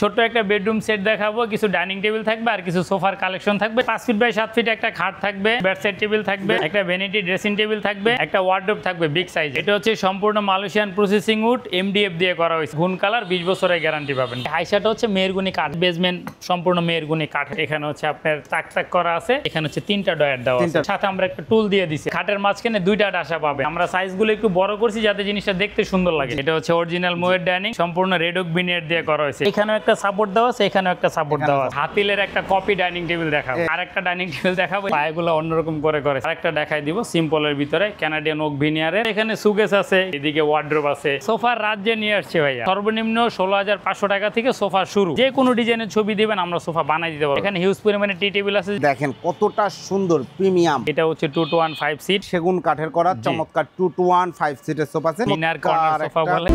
ছোট্ট একটা bedroom set দেখাবো, কিছু ডাইনিং টেবিল থাকবে আর কিছু সোফার কালেকশন থাকবে। 5 ফিট বাই 7 ফিট একটা খাট থাকবে, বেড সাইড টেবিল থাকবে, একটা ভ্যানিটি ড্রেসিং টেবিল থাকবে, একটা ওয়ার্ডরোব থাকবে বিগ সাইজ। এটা হচ্ছে সম্পূর্ণ মালয়েশিয়ান প্রসেসিং উড MDF দিয়ে করা হয়েছে। গুন কালার 20 বছরের গ্যারান্টি পাবেন। হাইসাটা হচ্ছে মেহরগুনি কাঠ, বেসমেন্ট সম্পূর্ণ মেহরগুনি কাঠ। এখানে হচ্ছে আপনার তাক তাক করা আছে, এখানে হচ্ছে 3টা ডয়ার দেওয়া আছে, সাথে আমরা একটা টুল দিয়ে দিছি। খাটের মাঝখানে 2টা ডাসা পাবে। আমরা সাইজগুলো একটু বড় করছি যাতে জিনিসটা দেখতে সুন্দর লাগে। এটা হচ্ছে অরিজিনাল মোয়ের ডাইনিং, সম্পূর্ণ রেড ওক ভিনিয়ার দিয়ে করা হয়েছে। এখানেও একটা সাপোর্ট দেওয়া আছে, এখানেও একটা সাপোর্ট দেওয়া আছে। হাতিলের একটা কপি ডাইনিং টেবিল দেখাবো, আর একটা ডাইনিং টেবিল দেখাবো পায়গুলো অন্যরকম করে আরেকটা দেখাই দিব সিম্পলের ভিতরে কানাডিয়ান ওক ভিনিয়ারের। এখানে সুকেস আছে, এদিকে ওয়ার্ডরোব আছে। সোফার রাজ্যে নিয়ে আসছে ভাইয়া। সর্বনিম্ন 16,500 টাকা থেকে সোফা শুরু। যে কোনো ডিজাইনের ছবি দিবেন আমরা সোফা বানাই দিতে পারবো। এখানে হিউজ পরিমাণে টি টেবিল আছে, দেখেন কতটা সুন্দর প্রিমিয়াম। এটা হচ্ছে 2 to 1 5 সিট সেগুন কাঠের করা চমৎকার 2 to 1 5 সিটের sofa set. Inner corner sofa বলে।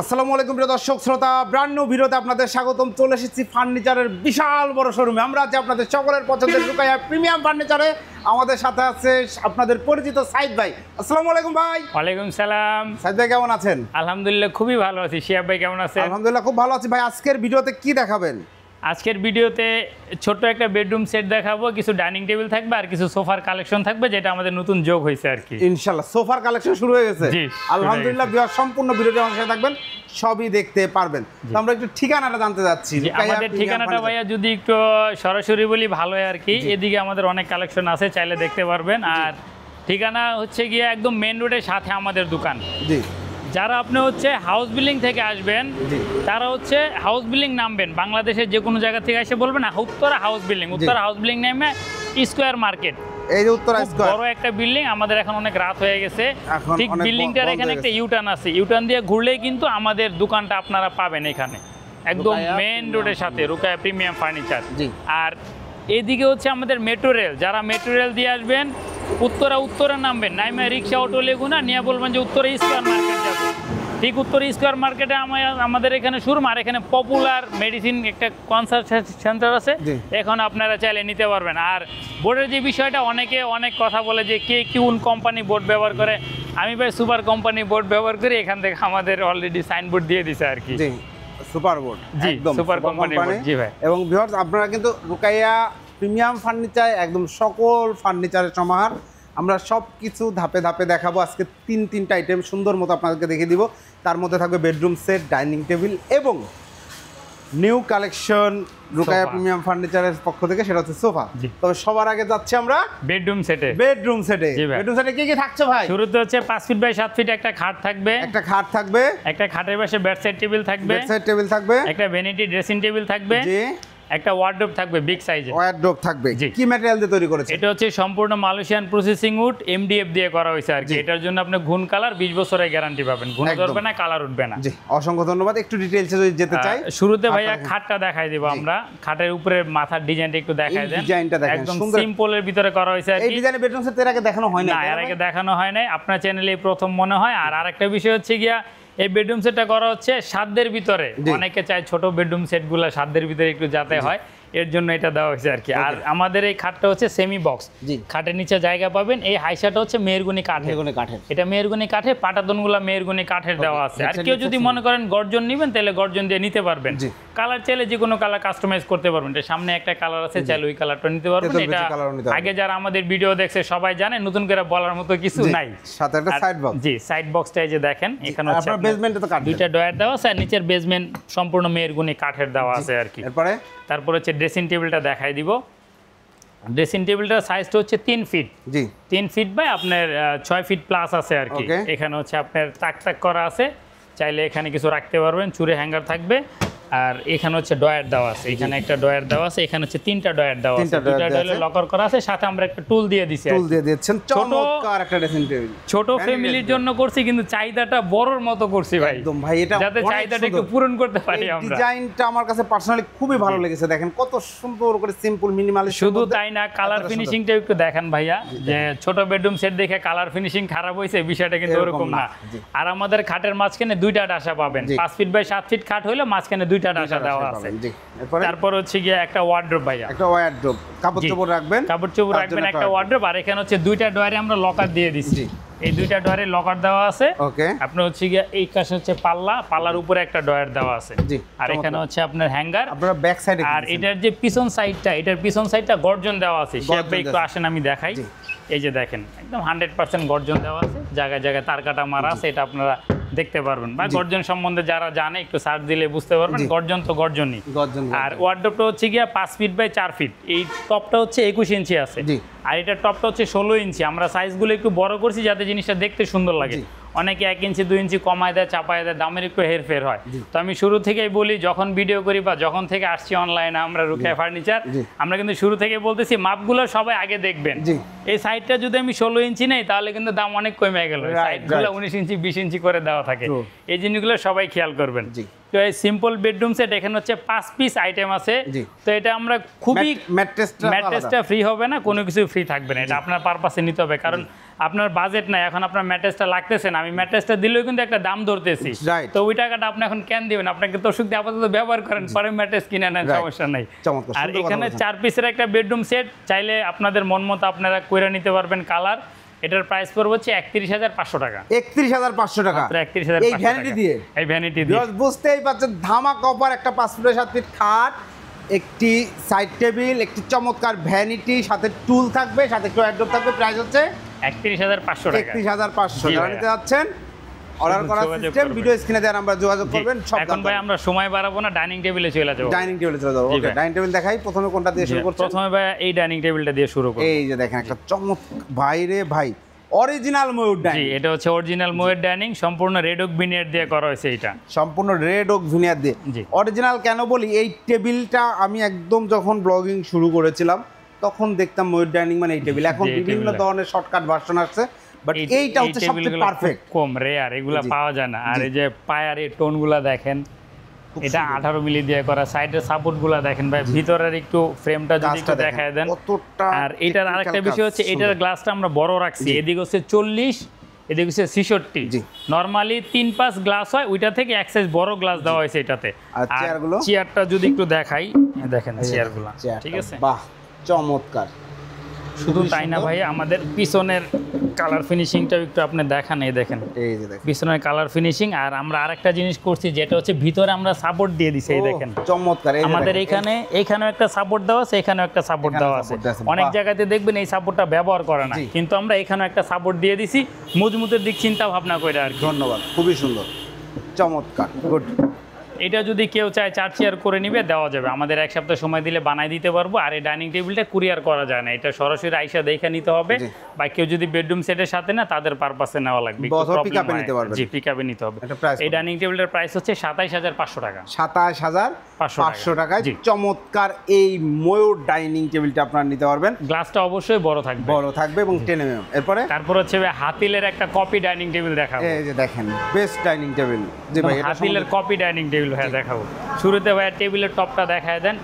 আসসালামু আলাইকুম প্রিয় দর্শক শ্রোতা, ব্র্যান্ড নিউ ভিডিওতে আপনাদের স্বাগতম। চলে এসেছি ফার্নিচারের বিশাল বড় শোরুমে। আমরা আছি আপনাদের সকলের পছন্দের রুকাইয়া প্রিমিয়াম ফার্নিচারে। আমাদের সাথে আছে আপনাদের পরিচিত সাইদ ভাই। আসসালামু আলাইকুম ভাই। ওয়ালাইকুম সালাম। সাইদ ভাই কেমন আছেন? আলহামদুলিল্লাহ খুবই ভালো আছি। শিহাব ভাই কেমন আছেন? আলহামদুলিল্লাহ খুব ভালো আছি ভাই। আজকের ভিডিওতে কি দেখাবেন? আজকের ভিডিওতে ছোট্ট একটা বেডরুম সেট দেখাবো, কিছু ডাইনিং টেবিল থাকবে আর কিছু সোফার কালেকশন থাকবে, যেটা আমাদের নতুন যোগ হয়েছে আর কি। ইনশাআল্লাহ সোফার কালেকশন শুরু হয়ে গেছে। জি, আলহামদুলিল্লাহ ভিউয়ার সম্পূর্ণ ভিডিওতে আমাদের সাথে থাকবেন, সবই দেখতে পারবেন। তো আমরা একটু ঠিকানাটা জানতে যাচ্ছি। আমাদের ঠিকানাটা ভাইয়া যদি একটু সরাসরি বলি ভালো হয় আর কি। এদিকে আমাদের অনেক কালেকশন আছে, চাইলে দেখতে পারবেন। আর ঠিকানা হচ্ছে গিয়ে একদম মেন রোডের সাথে আমাদের দোকান। জি, যারা আপনি হচ্ছে হাউস বিল্ডিং থেকে আসবেন তারা হচ্ছে হাউস বিল্ডিং নামবেন, বাংলাদেশের যে কোনো জায়গা থেকে এসে বলবেন Uttara house building, Uttara house building নেমে স্কয়ার মার্কেট, এই যে উত্তরা স্কয়ার বড় একটা বিল্ডিং। আমাদের এখন অনেক রাত হয়ে গেছে, ঠিক বিল্ডিংটার এখানে একটা ইউটার্ন আছে, ইউটার্ন দিয়ে ঘুরলেই কিন্তু আমাদের দোকানটা আপনারা পাবেন এখানে একদম মেন রোডের সাথে, রুকাইয়া প্রিমিয়াম ফার্নিচার। আর এদিকে হচ্ছে আমাদের মেট্রো রেল, যারা মেট্রো রেল দিয়ে আসবেন উত্তরা নামবেন, নাইমা রিক্সা অটো লেগুনা নিয়ে বলবেন যে উত্তরা স্কয়ার মার্কেট যাবো। ঠিক উত্তরা স্কয়ার মার্কেটে আমাদের এখানে শোরুম। আর এখানে পপুলার মেডিসিন একটা কনসার্ট সেন্টার আছে, এখন আপনারা চাইলে নিতে পারবেন। আর বোর্ডের যে বিষয়টা, অনেকে অনেক কথা বলে যে কে কোন কোম্পানি বোর্ড ব্যবহার করে। আমি ভাই সুপার কোম্পানি বোর্ড ব্যবহার করি, এখান থেকে আমাদের অলরেডি সাইনবোর্ড দিয়ে দিছে আর কি। সুপার বোর্ড, একদম সুপার কোম্পানি বোর্ড। জি ভাই। এবং ভিউয়ার্স আপনারা কিন্তু রুকাইয়া প্রিমিয়াম ফার্নিচার একদম সকল ফার্নিচারের সমাহার। আমরা সব কিছু ধাপে ধাপে দেখাবো। আজকে তিনটা আইটেম সুন্দর মতো আপনাদেরকে দেখিয়ে দিব। তার মধ্যে থাকবে বেডরুম সেট, ডাইনিং টেবিল এবং নিউ কালেকশন রুকাইয়া প্রিমিয়াম ফার্নিচারের পক্ষ থেকে, সেটা হচ্ছে সোফা। তবে সবার আগে যাচ্ছি আমরা বেডরুম সেটে। বেডরুম সেটে কি কি থাকছে ভাই? শুরুতে হচ্ছে 5 ফিট বাই 7 ফিট একটা খাট থাকবে, একটা খাটের পাশে বেড সাইড টেবিল থাকবে, একটা ভ্যানিটি ড্রেসিং টেবিল থাকবে, একটা ওয়ার্ডরোব থাকবে বিগ সাইজের। ওয়ার্ডরোব থাকবে। কি ম্যাটেরিয়াল দিয়ে তৈরি করেছে? এটা হচ্ছে সম্পূর্ণ মালয়েশিয়ান প্রসেসিং উড MDF দিয়ে করা হয়েছে আর কি। এটার জন্য আপনি গুন কালার 20 বছরের গ্যারান্টি পাবেন, গুণ ধরবে না, কালার উঠবে না। জি, অসংখ্য ধন্যবাদ। একটু ডিটেইলসে যদি যেতে চাই, শুরুতে ভাইয়া খাটটা দেখাই দেব আমরা। খাটের উপরে মাথার ডিজাইনটা একটু দেখাই দেন। ডিজাইনটা দেখেন, একদম সিম্পলের ভিতরে করা হয়েছে আর কি। এই ডিজাইনের বেডরুম সেট এর আগে দেখানো হয় না? এর আগে দেখানো হয় নাই, আপনার চ্যানেলে প্রথম মনে হয়। আর আরেকটা বিষয় হচ্ছে গিয়া এই বেডরুম সেটটা করা হচ্ছে সাধ্যের ভিতরে। অনেকে চায় ছোট বেডরুম সেটগুলো সাধ্যের ভিতরে একটু যাতে হয়, এর জন্য এটা দেওয়া হয়েছে আর কি। আর আমাদের এই খাটটা হচ্ছে সেমি বক্স, খাটের নিচে জায়গা পাবেন। এই হাইসাটা হচ্ছে মেহরগুনি কাঠের, এটা মেহরগুনি কাঠের, পাটাতনগুলো মেহরগুনি কাঠের দেওয়া আছে। আর কেউ যদি মনে করেন গর্জন নেবেন তাহলে গর্জন দিয়ে নিতে পারবেন। কালার চাইলে যে কোনো কালার কাস্টমাইজ করতে পারবেন। এটা সামনে একটা কালার আছে, চাইলে ওই কালারটা নিতে পারবেন। এটা আগে যারা আমাদের ভিডিও দেখছে সবাই জানে, নতুন করে বলার মতো কিছু নাই। সাথে একটা সাইড বক্স। জি, সাইড বক্সটা এই যে দেখেন, এখানে হচ্ছে আপনার বেসমেন্টে তো কাঠ, 2টা ডয়ার দেওয়া আছে, আর নিচের বেসমেন্ট সম্পূর্ণ মেহরগুনি কাঠের দেওয়া আছে আর কি। তারপরে হচ্ছে ড্রেসিং টেবিলটা দেখাই দিব। ড্রেসিং টেবিলটার সাইজটা হচ্ছে 3 ফিট। জি, 3 ফিট বাই আপনার 6 ফিট প্লাস আছে আর কি। এখানে হচ্ছে আপনার তাক তাক করা আছে, চাইলে এখানে কিছু রাখতে পারবেন, চুরে হ্যাঙ্গার থাকবে। আর এখানে হচ্ছে ডয়ার দেওয়া আছে, এখানে একটা ডয়ার দেওয়া আছে, এখানে হচ্ছে 3টা ডয়ার দেওয়া আছে, 2টা ডয়ারে লকার করা আছে, সাথে আমরা একটা টুল দিয়ে দিছি। টুল দিয়ে দিয়েছেন, চমৎকার একটা ড্রেসিং টেবিল। ছোট ফ্যামিলির জন্য করছি, কিন্তু চাহিদাটা বড়র মতো করছি ভাই, একদম ভাই। এটা যাতে চাহিদাটা একটু পূরণ করতে পারি আমরা। ডিজাইনটা আমার কাছে পার্সোনালি খুবই ভালো লেগেছে। দেখেন কত সুন্দর করে সিম্পল মিনিমালিস্ট। শুধু তাই না, কালার ফিনিশিংটা একটু দেখেন ভাইয়া, যে ছোট বেডরুম সেট দেখে কালার ফিনিশিং খারাপ হয়েছে, বিষয়টা কিন্তু এরকম না। আর আমাদের খাটের মাঝখানে 2টা ডাসা পাবেন। 5 ফিট বাই 7 ফিট খাট হলে মাঝখানে 2টা ডাসা দেওয়া আছে। তারপর হচ্ছে গিয়ে একটা ওয়ার্ডরোব ভাইয়া, একটা ওয়ার্ডরোব, কাপড় চোপড় রাখবেন, একটা ওয়ার্ডরোব। আর এখানে হচ্ছে 2টা ডয়ারে আমরা লকার দিয়ে দিচ্ছি। এই দুইটা ডয়ারে লকার দেওয়া আছে। ওকে, আপনার হচ্ছে গিয়ে এই কাছে হচ্ছে পাল্লার উপরে একটা ডয়ার দেওয়া আছে। জি, আর এখানে হচ্ছে আপনার হ্যাঙ্গার। আপনারা ব্যাক সাইডে, আর এটার যে পিছন সাইডটা, এটার পিছন সাইডটা গর্জন দেওয়া আছে। শেপে একটু আসেন আমি দেখাই। এই যে দেখেন একদম 100% গর্জন দেওয়া আছে, জায়গায় জায়গায় তার কাটা মারা আছে, এটা আপনারা দেখতে পারবেন। বা গর্জন সম্বন্ধে যারা জানে একটু সার্চ দিলে বুঝতে পারবেন, গর্জন তো গর্জনই। আর ওয়ার্ডরোবটা হচ্ছে গিয়া 5 ফিট বাই 4 ফিট, এই টপটা হচ্ছে 21 ইঞ্চি আছে, আর এটার টপটা হচ্ছে 16 ইঞ্চি। আমরা সাইজগুলো একটু বড় করছি যাতে জিনিসটা দেখতে সুন্দর লাগে। অনেকে 1 ইঞ্চি 2 ইঞ্চি কমায় দেয়, চাপায় দেয়, দামের একটু হেরফের হয়। তো আমি শুরু থেকেই বলি, যখন ভিডিও করি বা যখন থেকে আসছি অনলাইনে আমরা রুকিয়া ফার্নিচার, আমরা কিন্তু শুরু থেকে বলতেছি মাপগুলো সবাই আগে দেখবেন। এই সাইডটা যদি আমি 16 ইঞ্চি নেই তাহলে কিন্তু দাম অনেক কমে গেল। সাইডগুলো 19 ইঞ্চি 20 ইঞ্চি করে দেওয়া থাকে, এই জিনিসগুলো সবাই খেয়াল করবেন। তো এই সিম্পল বেডরুম সেট এখানে হচ্ছে 5 পিস আইটেম আছে। তো এটা আমরা খুবই ম্যাট্রেসটা ফ্রি হবে না, কোনো কিছু ফ্রি থাকবে না, এটা আপনার পারপাসে নিতে হবে। কারণ আপনার বাজেট নাই, এখন আপনার ম্যাট্রেসটা লাগতেছে না, আমি ম্যাট্রেসটা দিলেও কিন্তু একটা দাম ধরতেছি, তো ওই টাকাটা আপনি এখন কেন দিবেন? আপনাকে তো সুখ দিয়ে আপাতত ব্যবহার করেন, পরে ম্যাট্রেস কিনে নেন, সমস্যা নাই। আর এখানে 4 পিসের একটা বেডরুম সেট, চাইলে আপনাদের মন মতো আপনারা কইরা নিতে পারবেন কালার। এটার প্রাইস পড়বে হচ্ছে 31,500 টাকা। 31,500 টাকা, 31,500 এই ভ্যানিটি দিয়ে, এই ভ্যানিটি দিয়ে বুঝতেই পারছেন ধামাকা অফার। একটা 5 ফিট 7 ফিট খাট, একটি সাইড টেবিল, একটি চমৎকার ভ্যানিটি, সাথে টুল থাকবে, সাথে একটু ওয়ার্ডরোব থাকবে। প্রাইস হচ্ছে 31,500 টাকা। 31,500 টাকা নিতে যাচ্ছেন। অর্ডার করার সিস্টেম ভিডিও স্ক্রিনে দেওয়া নাম্বার যোগাযোগ করবেন। সব এখন ভাই আমরা সময় বাড়াবো না, ডাইনিং টেবিলে চলে যাবো। ডাইনিং টেবিলে চলে যাবো। ওকে, ডাইনিং টেবিল দেখাই। প্রথমে কোনটা দিয়ে শুরু করছেন? প্রথমে ভাই এই ডাইনিং টেবিলটা দিয়ে শুরু করব। এই যে দেখেন একটা চমৎকার, ভাই রে ভাই, অরিজিনাল ময়ূর ডাইনিং। জি, এটা হচ্ছে অরিজিনাল ময়ূর ডাইনিং, সম্পূর্ণ রেড ওক ভিনিয়ার দিয়ে করা হয়েছে। এটা সম্পূর্ণ রেড ওক ভিনিয়ার দিয়ে। অরিজিনাল কেন বলি, এই টেবিলটা আমি একদম যখন ব্লগিং শুরু করেছিলাম তখন দেখতাম ময়ূর ডাইনিং মানে এই টেবিল। এখন বিভিন্ন ধরনের শর্টকাট ভার্সন আসছে, বাট এইটা হচ্ছে সবচেয়ে পারফেক্ট, কম রেয়ার, এগুলা পাওয়া যায় না। আর এই যে পায়ার এই টোনগুলা দেখেন, এটা 18 মিলি দিয়ে করা। সাইডের সাপোর্টগুলো দেখেন ভাই, ভিতরের একটু ফ্রেমটা যদি একটু দেখায় দেন। আর এটার আরেকটা বিষয় হচ্ছে এটার গ্লাসটা আমরা বড় রাখছি, এদিকে হচ্ছে 40, এদিকে হচ্ছে 66। নরমালি 3-5 গ্লাস হয়, ওইটা থেকে এক সাইজ বড় গ্লাস দেওয়া হয়েছে এটাতে। আর চেয়ারটা যদি একটু দেখাই, দেখেন চেয়ারগুলো, ঠিক আছে, বাহ চমৎকার। শুধু তাই না ভাই, আমাদের পিছনের কালার ফিনিশিংটাও একটু আপনি দেখান। এই দেখেন, এই যে দেখেন পিছনের কালার ফিনিশিং। আর আমরা আরেকটা জিনিস করছি, যেটা হচ্ছে ভিতরে আমরা সাপোর্ট দিয়ে দিছি। এই দেখেন চমৎকার, আমাদের এখানেও একটা সাপোর্ট দেওয়া আছে, এখানেও একটা সাপোর্ট দেওয়া আছে। অনেক জায়গাতে দেখবেন এই সাপোর্টটা ব্যবহার করে না, কিন্তু আমরা এখানেও একটা সাপোর্ট দিয়ে দিছি, মজবুতের দিক চিন্তা ভাবনা করে আর কি। ধন্যবাদ, খুবই সুন্দর, চমৎকার, গুড। এটা যদি কেউ চায় 4 চেয়ার করে নিবে, দেওয়া যাবে, আমাদের 1 সপ্তাহ সময় দিলে বানাই দিতে পারবো। আর এই ডাইনিং টেবিলটা কুরিয়ার করা যায় না, এটা সরাসরি আইসা দেখে নিতে হবে, বা কেউ যদি বেডরুম সেটের সাথে না তাদের পারপাসে নেওয়া লাগবে, পিকআপে নিতে পারবে। জি, পিকআপে নিতে হবে। এই ডাইনিং টেবিলটার প্রাইস হচ্ছে 27,500 টাকা। 27,500 টাকায় চমৎকার এই ময়ূর ডাইনিং টেবিলটা আপনারা নিতে পারবেন। গ্লাসটা অবশ্যই বড় থাকবে এবং 10 mm। এরপরে তারপর হচ্ছে হাতিলের একটা কপি ডাইনিং টেবিল দেখাবো। এই যে দেখেন বেস্ট ডাইনিং টেবিল। জি ভাই, হাতিলের কপি ডাইনিং টেবিল ভাই দেখাবো। শুরুতে ভাই টেবিলের টপটা দেখায় দেন।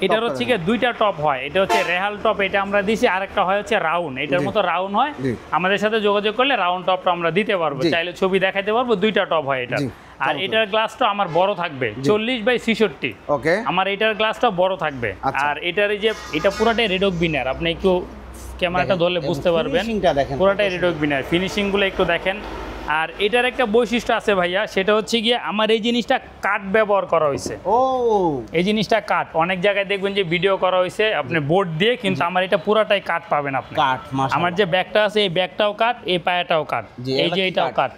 এটার হচ্ছে কি 2টা টপ হয়, এটা হচ্ছে রেহাল টপ, এটা আমরা দিছি, আরেকটা হয় হচ্ছে রাউন্ড, এটার মতো রাউন্ড হয়। আমাদের সাথে যোগাযোগ করলে রাউন্ড টপটা আমরা দিতে পারবো, চাইলে ছবি দেখাতে পারবো। 2টা টপ হয় এটা। আর এটার গ্লাসটা আমার বড় থাকবে 40/66। ওকে, আমার এটার গ্লাসটা বড় থাকবে। আর এটার এই যে এটা পুরোটাই রেড ওক ভিনিয়ার, আপনি একটু ক্যামেরাটা ধরলে বুঝতে পারবেন, পুরোটাই রেড ওক ভিনিয়ার। ফিনিশিংগুলো একটু দেখেন। আর এটার একটা বৈশিষ্ট্য আছে ভাইয়া, সেটা হচ্ছে গিয়ে আমার এই জিনিসটা কাঠ ব্যবহার করা হয়েছে। এই জিনিসটা কাঠ, অনেক জায়গায় দেখবেন যে ভিডিও করা হয়েছে আপনি বোর্ড দিয়ে, কিন্তু আমার এটা পুরাটাই কাঠ পাবেন আপনি। আমার যে ব্যাগটা আছে, এই ব্যাগটাও কাঠ, এই পায়াটাও কাঠ, এই যে এটাও কাঠ,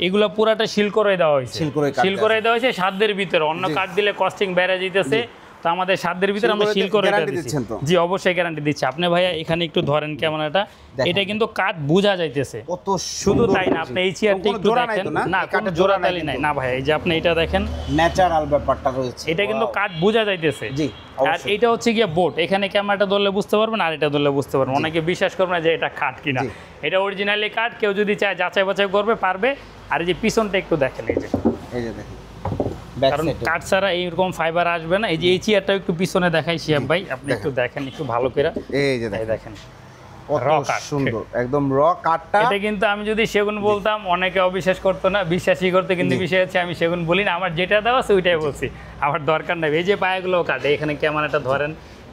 এগুলো পুরাটা সিল করে দেওয়া হয়েছে। সিল করে দেওয়া হয়েছে সাধ্যের ভিতরে, অন্য কাঠ দিলে কস্টিং বেড়ে যেতেছে, তো আমাদের সাধ্যের ভিতরে আমরা সিল করে দিচ্ছি। জি, অবশ্যই গ্যারান্টি দিচ্ছি। আপনি ভাইয়া এখানে একটু ধরেন ক্যামেরাটা, এটা কিন্তু কাঠ বোঝা যাইতেছে। শুধু তাই না, আপনি এই চেয়ারটা একটু দেখেন, না কোনো জোড়াতালি নাই না ভাই, এই যে আপনি এটা দেখেন, ন্যাচারাল ব্যাপারটা রয়েছে, এটা কিন্তু কাঠ বোঝা যাইতেছে। জি, আর এটা হচ্ছে গিয়ে বোর্ড, এখানে ক্যামেরাটা ধরলে বুঝতে পারবেন, আর এটা ধরলে বুঝতে পারবেন। অনেকে বিশ্বাস করবে না যে এটা কাঠ কিনা, এটা অরিজিনালি কাঠ। কেউ যদি চায় যাচাই বাছাই করবে, পারবে। আর এই যে পিছনটা একটু দেখেন, এই যে দেখেন, কারণ কাঠ ছাড়া এইরকম ফাইবার আসবে না। এই যে এই চেয়ারটা একটু পিছনে দেখাই শিয়াব ভাই, আপনি একটু দেখেন একটু ভালো করে। এই যে দেখেন সুন্দর একদম র কাঠটা। এটা কিন্তু আমি যদি সেগুন বলতাম অনেকে অবিশ্বাস করতো না, বিশ্বাসই করতে, কিন্তু বিষয় হচ্ছে আমি সেগুন বলি না, আমার যেটা দেওয়া আছে ওইটাই বলছি, আমার দরকার নাই। এই যে পায়াগুলো কাঠে, এখানে ক্যামেরাটা ধরেন,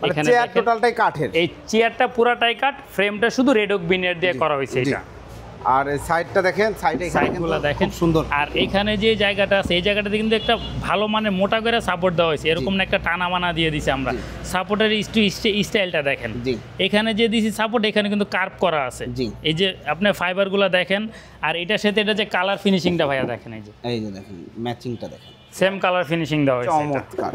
এখানে চেয়ার টোটালটাই কাঠের। এই চেয়ারটা পুরাটাই কাঠ, ফ্রেমটা শুধু রেড ওক ভিনিয়ার দিয়ে করা হয়েছে। এটা আর এই সাইডটা দেখেন, সাইডে সাইডগুলো দেখেন খুব সুন্দর। আর এখানে যে জায়গাটা আছে এই জায়গাটাতে কিন্তু একটা ভালো মানে মোটা করে সাপোর্ট দেওয়া হয়েছে, এরকম না একটা টানা মানা দিয়ে দিছি আমরা। সাপোর্টের স্টাইলটা দেখেন, জি এখানে যে দিছি সাপোর্ট এখানে কিন্তু কার্ভ করা আছে। জি এই যে আপনার ফাইবারগুলো দেখেন, আর এটার সাথে এটা যে কালার ফিনিশিংটা ভাইয়া দেখেন, এই যে দেখেন ম্যাচিংটা দেখেন, সেম কালার ফিনিশিং দেওয়া হয়েছে। চমৎকার,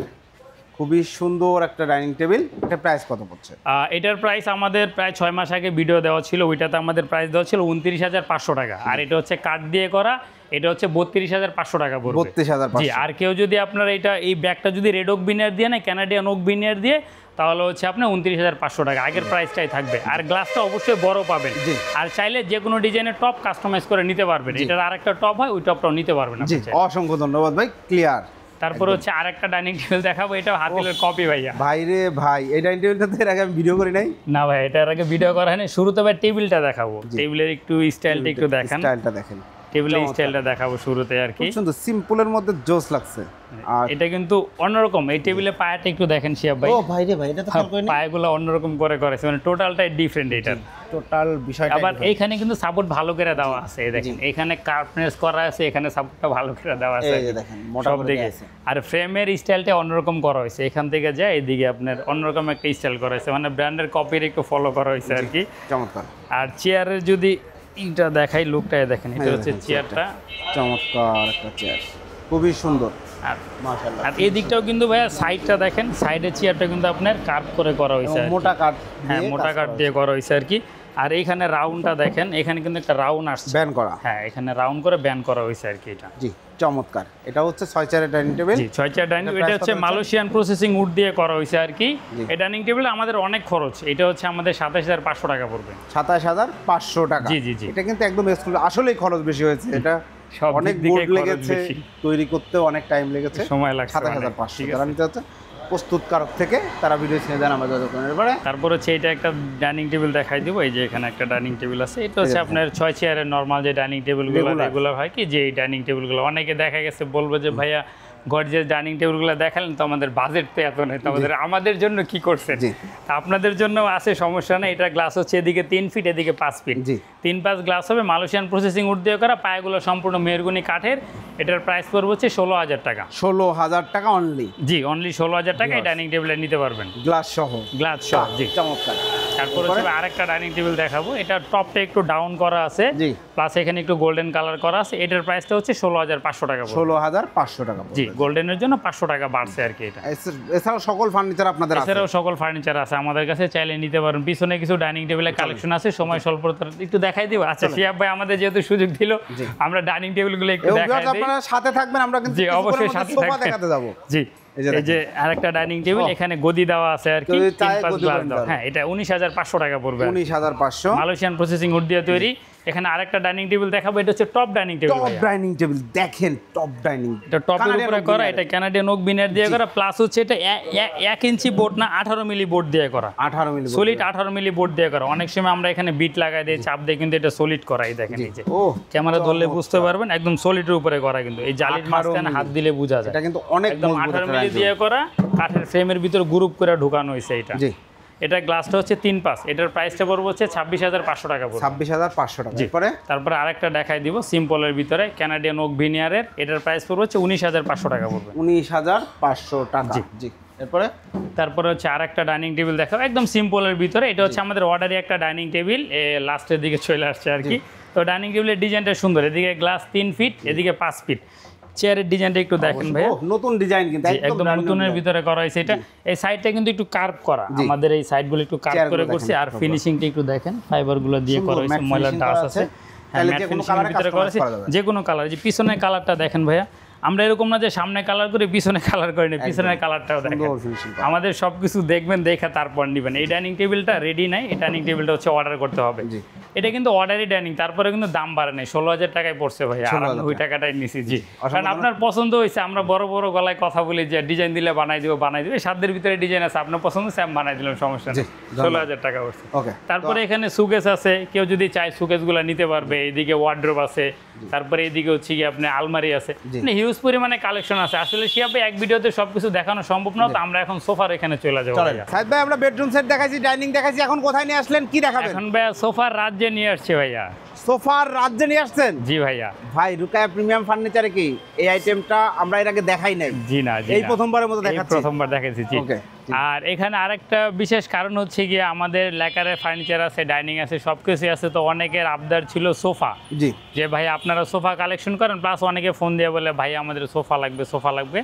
খুবই সুন্দর একটা ডাইনিং টেবিল। এটা প্রাইস কত পড়ছে? এটার প্রাইস আমাদের প্রায় 6 মাস আগে ভিডিও দেওয়া ছিল, ওইটাতে আমাদের প্রাইস দেওয়া ছিল 29,500 টাকা। আর এটা হচ্ছে কাঠ দিয়ে করা, এটা হচ্ছে 32,500 টাকা পড়বে। 32,500। জি, আর কেউ যদি আপনার এই ব্যাগটা যদি রেড ওক বিনিয়ার দিয়ে না, কানাডিয়ান ওক বিনিয়ার দিয়ে, তাহলে হচ্ছে আপনার 29,500 টাকা আগের প্রাইসটাই থাকবে। আর গ্লাসটা অবশ্যই বড় পাবেন, আর চাইলে যে কোনো ডিজাইনের টপ কাস্টমাইজ করে নিতে পারবেন। এটার আরেকটা টপ হয়, ওই টপটাও নিতে পারবেন। জি, অসংখ্য ধন্যবাদ ভাই, ক্লিয়ার। তারপর হচ্ছে আরেকটা ডাইনিং টেবিল দেখাবো, এটাও হাতিলের কপি ভাইয়া। ভাই রে ভাই, এই ডাইনিং টেবিলটা তো এর আগে আমি ভিডিও করি নাই। না ভাই, এটার আগে ভিডিও করা হয়নি। শুরুতে ভাই টেবিলটা দেখাবো, টেবিলের একটু স্টাইলটা একটু দেখেন, স্টাইলটা দেখেন, টেবিলের স্টাইলটা দেখাবো শুরুতে আর কি। খুব সুন্দর, সিম্পলের মধ্যে জোস লাগছে। আর এটা কিন্তু অন্যরকম, এই টেবিলে পায়াটা একটু দেখেন শিয়াব ভাই। ও ভাই রে ভাই, এটা তো খেয়াল করিনি। পায়াগুলো অন্যরকম করে করেছে, মানে টোটালটাই ডিফারেন্ট এটা, টোটাল বিষয়টা। আবার এইখানে কিন্তু সাপোর্ট ভালো করে দেওয়া আছে, এই দেখেন এখানে কার্ভনেস করা আছে, এখানে সাপোর্টটা ভালো করে দেওয়া আছে, এই যে দেখেন মোটা সব করে দিকে। আছে। আর ফ্রেমের স্টাইলটা অন্যরকম করা হয়েছে, এখান থেকে যায় এদিকে আপনার অন্যরকম একটা স্টাইল করা হয়েছে, মানে ব্র্যান্ডের কপির একটু ফলো করা হয়েছে আর কি। চমৎকার। আর চেয়ারের যদি এটা দেখাই, লুকটা দেখেন, এটা হচ্ছে চেয়ারটা, চমৎকার একটা চেয়ার, খুবই সুন্দর। আর মাশাআল্লাহ। আর এই দিকটাও কিন্তু ভাইয়া সাইডটা দেখেন, সাইডের চেয়ারটা কিন্তু আপনার কার্ভ করে করা হয়েছে, মোটা কাঠ, হ্যাঁ মোটা কাঠ দিয়ে করা হয়েছে আর কি। আর এইখানে রাউন্ডটা দেখেন, এখানে কিন্তু একটা রাউন্ড আসছে, ব্যান করা, হ্যাঁ এখানে রাউন্ড করে ব্যান করা হয়েছে আর কি এটা। জি চমৎকার। এটা হচ্ছে 6 চেয়ারের ডাইনিং টেবিল। জি 6 চেয়ার ডাইনিং, এটা হচ্ছে মালয়েশিয়ান প্রসেসিং উড দিয়ে করা হয়েছে আর কি। এই ডাইনিং টেবিল আমাদের অনেক খরচ, এটা হচ্ছে আমাদের 27,500 টাকা পড়বে। 27,500 টাকা। জি জি জি, এটা কিন্তু একদম এক্সক্লুসিভ, আসলেই খরচ বেশি হয়েছে। এটা সব অনেক দিক থেকে বোর্ড লেগেছে, বেশি। তৈরি করতেও অনেক টাইম লেগেছে, সময় লাগছে 27,500। ঠিক যারা আছে। নিতে হচ্ছে প্রস্তুতকারক থেকে, তারা ভিডিও ছিনে দেন আমাদের দোকানের পরে। তারপর হচ্ছে এটা একটা ডাইনিং টেবিল দেখাই দিব, এই যে এখানে একটা ডাইনিং টেবিল আছে, এটা হচ্ছে আপনার 6 চেয়ারের নরমাল যে ডাইনিং টেবিলগুলো রেগুলার হয় কি, যে এই ডাইনিং টেবিলগুলো অনেকে দেখা গেছে বলবো যে ভাইয়া গর্জিয়াস ডাইনিং টেবিলগুলো দেখালেন তো আমাদের বাজেট তো এত নেই, তো আমাদের জন্য কি করছেন? তা আপনাদের জন্য আছে, সমস্যা নেই। এটা গ্লাস হচ্ছে এদিকে 3 ফিট, এদিকে 5 ফিট, 3-5 গ্লাস হবে, মালয়েশিয়ান প্রসেসিং উড দিয়ে করা, পায়াগুলো সম্পূর্ণ মেহগনি কাঠের। এটার প্রাইস পড়বে হচ্ছে 16,000 টাকা। 16,000 টাকা অনলি? জি, অনলি 16,000 টাকা এই ডাইনিং টেবিলে নিতে পারবেন, গ্লাস সহ। গ্লাস সহ, জি চমৎকার। তারপর হচ্ছে আরেকটা ডাইনিং টেবিল দেখাবো, এটা টপটা একটু ডাউন করা আছে, জি প্লাস এখানে একটু গোল্ডেন কালার করা আছে। এটার প্রাইসটা হচ্ছে 16,500 টাকা। 16,500 টাকা। জি, গোল্ডেনের জন্য 500 টাকা বাড়ছে আর কি এটা। এছাড়াও সকল ফার্নিচার আপনাদের আছে? এছাড়াও সকল ফার্নিচার আছে আমাদের কাছে, চাইলে নিতে পারেন। পিছনে কিছু ডাইনিং টেবিলের কালেকশন আছে, সময় স্বল্পতা একটু দেখাই দিব। আচ্ছা শিয়াব ভাই আমাদের যেহেতু সুযোগ দিল, আমরা ডাইনিং টেবিলগুলো একটু দেখাই দিই। আপনারা সাথে থাকবেন, আমরা কিন্তু জি অবশ্যই সাথে সোফা দেখাতে যাব। জি, এই যে আরেকটা ডাইনিং টেবিল, এখানে গদি দেওয়া আছে আর কি, 3-5 গ্লাস দেওয়া। হ্যাঁ, এটা 19,500 টাকা পড়বে, 19,500, মালয়েশিয়ান প্রসেসিং উড দিয়ে তৈরি। এখানে আরেকটা ডাইনিং টেবিল দেখাবো, এটা হচ্ছে top dining table. Top dining table দেখেন, টপ ডাইনিং, এটা টপের উপরে করা, এটা কানাডিয়ান ওক বিনিয়ার দিয়ে করা, প্লাস হচ্ছে এটা 1 ইঞ্চি বোর্ড না 18 মিলি বোর্ড দিয়ে করা, 18 মিলি সলিড 18 মিলি বোর্ড দিয়ে করা। অনেক সময় আমরা এখানে বিট লাগাই দিই, চাপ দিয়ে, কিন্তু এটা সলিড করা। এই দেখেন, এই যে ক্যামেরা ধরলে বুঝতে পারবেন, একদম সলিডের উপরে করা, কিন্তু এই জালির মাঝখানে হাত দিলে বোঝা যায়। এটা কিন্তু অনেক একদম 18 মিলি দিয়ে করা, কাঠের ফ্রেমের ভিতর গ্রুপ করে ঢুকানো হয়েছে এটা। জি, এটা গ্লাসটা হচ্ছে 3-5, এটার প্রাইসটা পড়বে হচ্ছে 26,500 টাকা পড়বে। 26,500 টাকা। তারপরে আরেকটা দেখাই দিব সিম্পলের ভিতরে, কানাডিয়ান ওক ভিনিয়ারের, এটার প্রাইস পড়বে হচ্ছে 19,500 টাকা পড়বে। 19,500 টাকা। জি, তারপরে হচ্ছে আরেকটা ডাইনিং টেবিল দেখাবো, একদম সিম্পলের ভিতরে। এটা হচ্ছে আমাদের অর্ডারি একটা ডাইনিং টেবিল, লাস্টের দিকে চলে আসছে আর কি। তো ডাইনিং টেবিলের ডিজাইনটা সুন্দর, এদিকে গ্লাস 3 ফিট, এদিকে 5 ফিট। চেয়ারের ডিজাইনটা একটু দেখেন ভাই, নতুন ডিজাইন, কিন্তু একদম নতুনের ভিতরে করা হয়েছে এটা। এই সাইডটা কিন্তু একটু কার্ভ করা, আমাদের এই সাইডগুলো একটু কার্ভ করে করছি। আর ফিনিশিংটা একটু দেখেন, ফাইবারগুলো দিয়ে করা হয়েছে, ময়লার ডাস্ট আছে, ম্যাট ফিনিশিংয়ের ভিতরে করা আছে, যে কোনো কালার। যে পিছনের কালারটা দেখেন ভাইয়া, আমরা এরকম না যে সামনে কালার করে পিছনে কালার করি না, পিছনের কালারটাও দেখেন। আমাদের সব কিছু দেখবেন, দেখে তারপর নেবেন। এই ডাইনিং টেবিলটা রেডি নাই, এই ডাইনিং টেবিলটা হচ্ছে অর্ডার করতে হবে। এটা কিন্তু অর্ডারি ডাইনিং, তারপরে কিন্তু দাম বাড়ে নাই, 16,000 টাকায় পড়ছে ভাই, আর ওই টাকাটাই নিছি। জি, কারণ আপনার পছন্দ হয়েছে, আমরা বড় বড় গলায় কথা বলি যে ডিজাইন দিলে বানাই দিব, সাধ্যের ভিতরে ডিজাইন আছে, আপনার পছন্দ হচ্ছে আমি বানাই দিলাম, সমস্যা নেই। 16,000 টাকা পড়ছে। তারপরে এখানে সুকেস আছে, কেউ যদি চায় সুকেসগুলো নিতে পারবে। এইদিকে ওয়ার্ড্রোব আছে, তারপরে এইদিকে হচ্ছে কি আপনার আলমারি আছে, মানে হিউজ পরিমাণে কালেকশন আছে। আসলে শিয়াবে এক ভিডিওতে সবকিছু দেখানো সম্ভব না, তো আমরা এখন সোফার এখানে চলে যাবো। সাইদ ভাই, আমরা বেডরুম সেট দেখাইছি, ডাইনিং দেখাইছি, এখন কোথায় নিয়ে আসলেন, কি দেখাবেন? এখন ভাইয়া সোফার রাজ্যে নিয়ে আসছে ভাইয়া। সোফার রাজ্যে নিয়ে আসছেন? জি ভাইয়া। ভাই রুকাইয়া প্রিমিয়াম ফার্নিচারে কি এই আইটেমটা আমরা এর আগে দেখাই নাই? জি না, এই প্রথমবারের মতো দেখাচ্ছি। প্রথমবার দেখাচ্ছি জি। ওকে। আর এখানে আরেকটা বিশেষ কারণ হচ্ছে গিয়ে আমাদের লেকারের ফার্নিচার আছে, ডাইনিং আছে, সবকিছু আছে। তো অনেকের আবদার ছিল সোফা, জি, যে ভাই আপনারা সোফা কালেকশন করেন, প্লাস অনেকে ফোন দিয়ে বলে ভাই আমাদের সোফা লাগবে, সোফা লাগবে।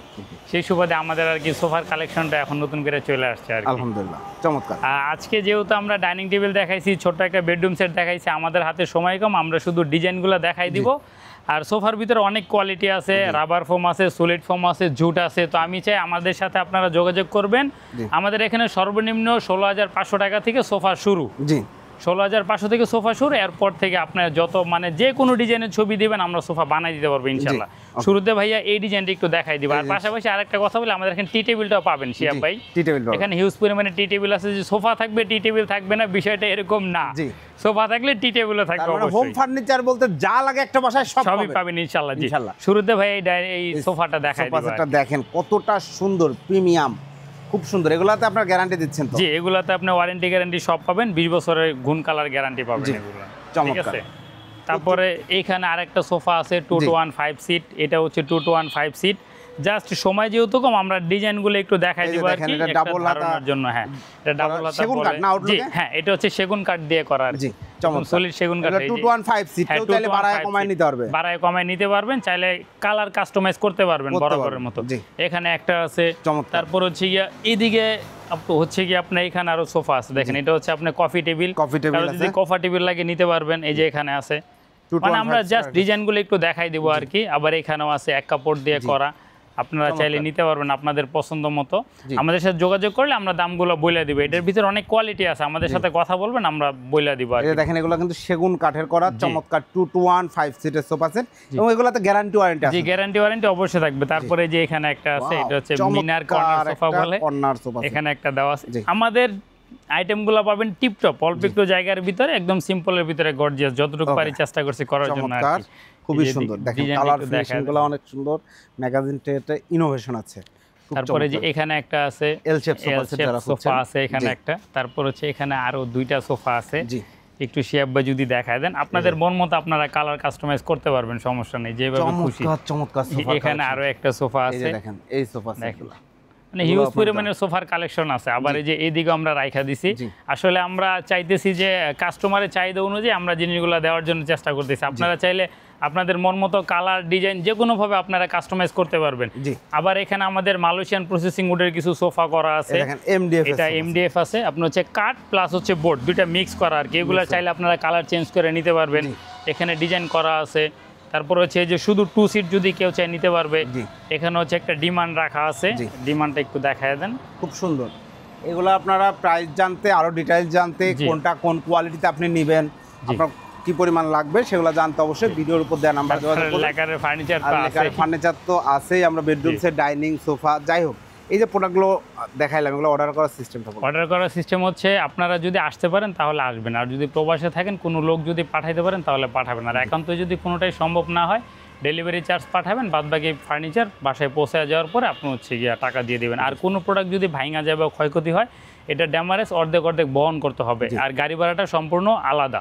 সেই সুবাদে আমাদের আর কি সোফার কালেকশনটা এখন নতুন করে চলে আসছে আর কি। আলহামদুলিল্লাহ, চমৎকার। আজকে যেহেতু আমরা ডাইনিং টেবিল দেখাইছি, ছোট্ট একটা বেডরুম সেট দেখাইছি, আমাদের হাতে সময় কম, আমরা শুধু ডিজাইনগুলো দেখাই দিব। আর সোফার ভিতরে অনেক কোয়ালিটি আছে, রাবার ফোম আছে, সলিড ফোম আছে, জুট আছে। তো আমি চাই আমাদের সাথে আপনারা যোগাযোগ করবেন। আমাদের এখানে সর্বনিম্ন 16,500 টাকা থেকে সোফা শুরু। জি, 16,500 থেকে সোফা শুরু। এরপর থেকে আপনার যত মানে যে কোনো ডিজাইনের ছবি দিবেন, আমরা সোফা বানাই দিতে পারবো ইনশাল্লাহ। শুরুতে ভাইয়া এই ডিজাইনটা একটু দেখাই দিব। আর পাশাপাশি আরেকটা কথা বলে, আমাদের এখানে টি টেবিলটাও পাবেন শিহাব ভাই। টি টেবিল এখানে হিউজ পরিমাণে টি টেবিল আছে। যে সোফা থাকবে টি টেবিল থাকবে না, বিষয়টা এরকম না। সোফা থাকলে টি টেবিলও থাকবে অবশ্যই। হোম ফার্নিচার বলতে যা লাগে একটা বাসায় সবই পাবেন ইনশাআল্লাহ। জি, শুরুতে ভাই এই সোফাটা দেখাই দিব। সোফাটা দেখেন কতটা সুন্দর, প্রিমিয়াম, খুব সুন্দর। এগুলাতে আপনার গ্যারান্টি দিচ্ছেন তো? জি, এগুলাতে আপনি ওয়ারেন্টি গ্যারান্টি সব পাবেন, 20 বছরের গুণ কালার গ্যারান্টি পাবেন এগুলো। ঠিক আছে। তারপরে এইখানে আরেকটা সোফা আছে 2 to 1 5 সিট। এটা হচ্ছে 2 to 1 5 সিট। জাস্ট সময় যেহেতু কম, আমরা ডিজাইনগুলো একটু দেখাই দিব আর কি, একটা ধারণার জন্য। হ্যাঁ, এটা ডাবল হাতা সেগুন কাঠ না আউটলুকে? জি হ্যাঁ, এটা হচ্ছে সেগুন কাঠ দিয়ে করা আর কি। সলিড সেগুন কাঠ। 2 to 1 5 সিট, কেউ চাইলে বাড়ায় কমায় নিতে পারবে। বাড়ায় কমায় নিতে পারবেন, চাইলে কালার কাস্টমাইজ করতে পারবেন বরাবরের মতো। এখানে একটা আছে। তারপর হচ্ছে গিয়ে এইদিকে হচ্ছে কি আপনার এখানে আরো সোফা আছে দেখেন। এটা হচ্ছে আপনার কফি টেবিল। যদি কফি টেবিল লাগে নিতে পারবেন, এই যে এখানে আছে। মানে আমরা জাস্ট ডিজাইনগুলো একটু দেখাই দিব আর কি। আবার এখানেও আছে এক কাপড় দিয়ে করা, আপনারা চাইলে নিতে পারবেন আপনাদের পছন্দ মতো। আমাদের সাথে যোগাযোগ করলে আমরা দামগুলো বলে দিব। এটার ভিতরে অনেক কোয়ালিটি আছে, আমাদের সাথে কথা বলবেন, আমরা বলে দিব আর কি। দেখেন এগুলো কিন্তু সেগুন কাঠের করা চমৎকার 2 to 1 5 সিটের সোফা সেট, এবং এগুলোতে গ্যারান্টি ওয়ারেন্টি আছে। জি, গ্যারান্টি ওয়ারেন্টি অবশ্যই থাকবে। তারপরে যে এখানে একটা আছে, এটা হচ্ছে মিনার কর্নার সোফা বলে, এখানে একটা দেওয়া আছে। আমাদের আইটেমগুলো পাবেন টিপটপ, অল্প একটু জায়গার ভিতরে, একদম সিম্পলের ভিতরে গর্জিয়াস, যতটুকু পারি চেষ্টা করছি করার জন্য আর কি। খুবই সুন্দর দেখেন, কালার ফিনিশিংগুলো অনেক সুন্দর, ম্যাগাজিনটাতে ইনোভেশন আছে। তারপরে যে এখানে একটা আছে এল শেপ সোফা আছে এখানে একটা। তারপর হচ্ছে এখানে আরো দুইটা সোফা আছে। জি, একটু শিয়াব ভাই যদি দেখায় দেন, আপনাদের মন মতো আপনারা কালার কাস্টমাইজ করতে পারবেন, সমস্যা নেই, যেভাবে খুশি। চমৎকার সোফা। এখানে আরো একটা সোফা আছে দেখেন, এই সোফা সেটগুলো মানে হিউজ পরিমাণের সোফার কালেকশন আছে। আবার এই যে এইদিকে আমরা রাইখা দিছি। আসলে আমরা চাইতেছি যে কাস্টমারের চাহিদা অনুযায়ী আমরা জিনিসগুলো দেওয়ার জন্য চেষ্টা করতেছি। আপনারা চাইলে আপনাদের মন মতো কালার ডিজাইন যে কোনোভাবে আপনারা কাস্টমাইজ করতে পারবেন। আবার এখানে আমাদের মালয়েশিয়ান প্রসেসিং উডের কিছু সোফা করা আছে। এটা এমডিএফ আছে, আপনার হচ্ছে কাঠ প্লাস হচ্ছে বোর্ড, দুইটা মিক্স করা আর কি। এগুলো চাইলে আপনারা কালার চেঞ্জ করে নিতে পারবেন। এখানে ডিজাইন করা আছে। তারপর হচ্ছে যে শুধু 2 সিট যদি কেউ চাই নিতে পারবে। এখানে হচ্ছে একটা ডিমান্ড রাখা আছে, ডিমান্ডটা একটু দেখায় দেন। খুব সুন্দর। এগুলো আপনারা প্রাইস জানতে, আরো ডিটেইলস জানতে, কোনটা কোন কোয়ালিটিতে আপনি নেবেন, আপনার কি পরিমাণ লাগবে সেগুলো জানতে অবশ্যই ভিডিওর উপর দেন আমরা যোগাযোগ করব। লেকারের ফার্নিচার তো আছে, লেকারের ফার্নিচার তো আছেই। আমরা বেডরুম সেট, ডাইনিং, সোফা, যাই হোক এই যে প্রোডাক্টগুলো দেখাইলাম, এগুলো অর্ডার করার সিস্টেমটা বলুন। অর্ডার করার সিস্টেম হচ্ছে আপনারা যদি আসতে পারেন তাহলে আসবেন, আর যদি প্রবাসে থাকেন কোনো লোক যদি পাঠাইতে পারেন তাহলে পাঠাবেন। আর একান্ত যদি কোনোটাই সম্ভব না হয়, ডেলিভারি চার্জ পাঠাবেন, বাদবাকি ফার্নিচার বাসায় পৌঁছে যাওয়ার পরে আপনি হচ্ছে গিয়ে টাকা দিয়ে দেবেন। আর কোনো প্রোডাক্ট যদি ভাঙা যায় বা ক্ষয়ক্ষতি হয়, এটা ড্যামারেজ অর্ধেক বহন করতে হবে। আর গাড়ি ভাড়াটা সম্পূর্ণ আলাদা,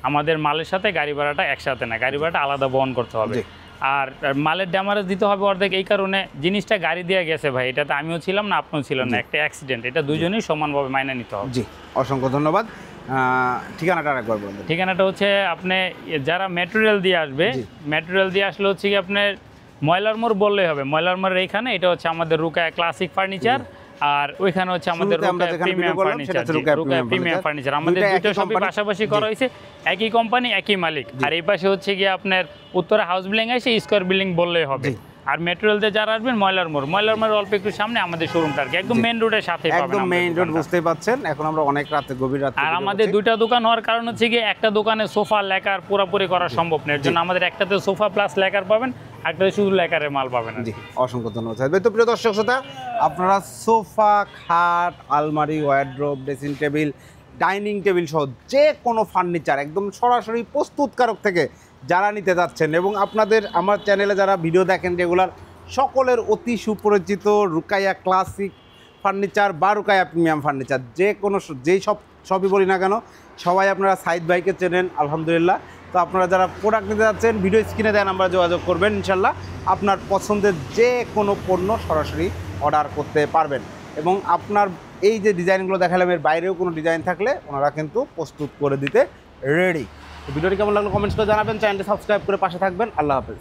আমাদের মালের সাথে গাড়ি ভাড়াটা একসাথে না, গাড়ি ভাড়াটা আলাদা বহন করতে হবে। আর মালের ড্যামারেজ দিতে হবে অর্ধেক, এই কারণে জিনিসটা গাড়ি দিয়ে গেছে ভাই, এটাতে আমিও ছিলাম না আপনিও ছিলেন না, একটা অ্যাক্সিডেন্ট, এটা দুজনেই সমানভাবে মাইনে নিতে হবে। জি, অসংখ্য ধন্যবাদ। ঠিকানাটা আরেকবার বলুন। ঠিকানাটা হচ্ছে আপনি যারা ম্যাটেরিয়াল দিয়ে আসবে, ম্যাটেরিয়াল দিয়ে আসলে হচ্ছে কি আপনার ময়লার মোড় বললেই হবে। ময়লার মোড়ের এইখানে এটা হচ্ছে আমাদের রুকায়া ক্লাসিক ফার্নিচার, আর ওইখানে হচ্ছে আমাদের প্রিমিয়াম ফার্নিচার। আমাদের দুটো সবই পাশাপাশি করা হয়েছে, একই কোম্পানি একই মালিক। আর এই পাশে হচ্ছে গিয়ে আপনার উত্তরে হাউস বিল্ডিং আছে, স্কয়ার বিল্ডিং বললেই হবে। আর মেটেরিয়াল দিয়ে যারা আসবেন ময়লার মোড় অল্প একটু সামনে আমাদের শোরুমটা আর কি, একদম মেইন রোডের সাথে পাবেন। একদম মেইন রোড, বুঝতেই পাচ্ছেন। এখন আমরা অনেক রাতে, গভীর রাতে। আর আমাদের দুইটা দোকান হওয়ার কারণ হচ্ছে গিয়ে একটা দোকানে সোফা লেকার পুরোপুরি করা সম্ভব না, এর জন্য আমাদের একটাতে সোফা প্লাস লেকার পাবেন, একটাতে শুধু লেকারের মাল পাবেন। জি, অসংখ্য ধন্যবাদ। তো প্রিয় দর্শক শ্রোতা, আপনারা সোফা, খাট, আলমারি, wardrobe, dressing table, dining table সহ যে কোনো ফার্নিচার একদম সরাসরি প্রস্তুতকারক থেকে যারা নিতে যাচ্ছেন, এবং আপনাদের আমার চ্যানেলে যারা ভিডিও দেখেন রেগুলার, সকলের অতি সুপরিচিত রুকাইয়া ক্লাসিক ফার্নিচার বা রুকাইয়া প্রিমিয়াম ফার্নিচার, যে কোনো যেই সবই বলি না কেন, সবাই আপনারা সাইদ ভাইকে চেনেন আলহামদুলিল্লাহ। তো আপনারা যারা প্রোডাক্ট নিতে যাচ্ছেন ভিডিও স্ক্রিনে দেওয়া নাম্বারে যোগাযোগ করবেন, ইনশাল্লাহ আপনার পছন্দের যে কোনো পণ্য সরাসরি অর্ডার করতে পারবেন। এবং আপনার এই যে ডিজাইনগুলো দেখালাম এর বাইরেও কোনো ডিজাইন থাকলে ওনারা কিন্তু প্রস্তুত করে দিতে রেডি। তো ভিডিওটি কেমন লাগলো কমেন্টস করে জানাবেন, চ্যানেলটি সাবস্ক্রাইব করে পাশে থাকবেন। আল্লাহ হাফেজ।